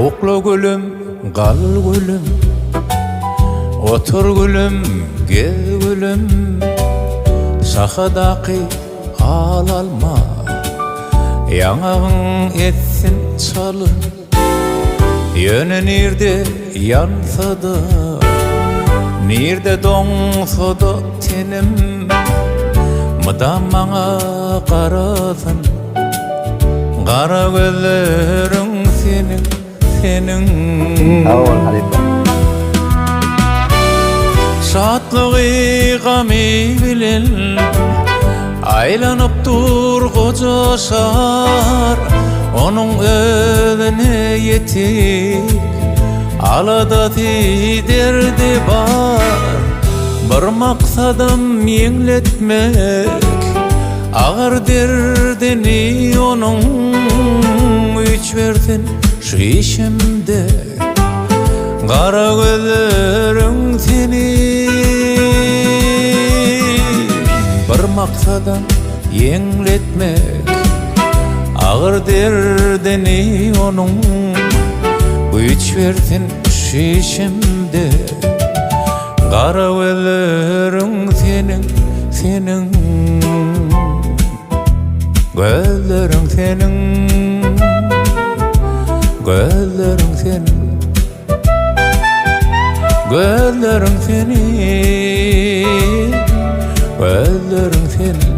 Okla gülüm, gal gülüm, otur gülüm, gel gülüm, sahadaki al alma, yanağın etsin çalın. Yönü nirde yansa da, nirde donsa da tenim, mıdamana karadın, kara gözlerin senin. Şatlığı gami bilen aylanıp dur koca şar, onun önüne yetik alada derdi var. Bir maksadım yengletmek ağır derdini onun, üç verdin şu işimde kara gözlerin senin. Bir maksadan yengletmek ağır derdini onun, güç verdin şu işimde kara gözlerin senin, senin gözlerin senin, gözlerin senin, gözlerin senin, gözlerin senin.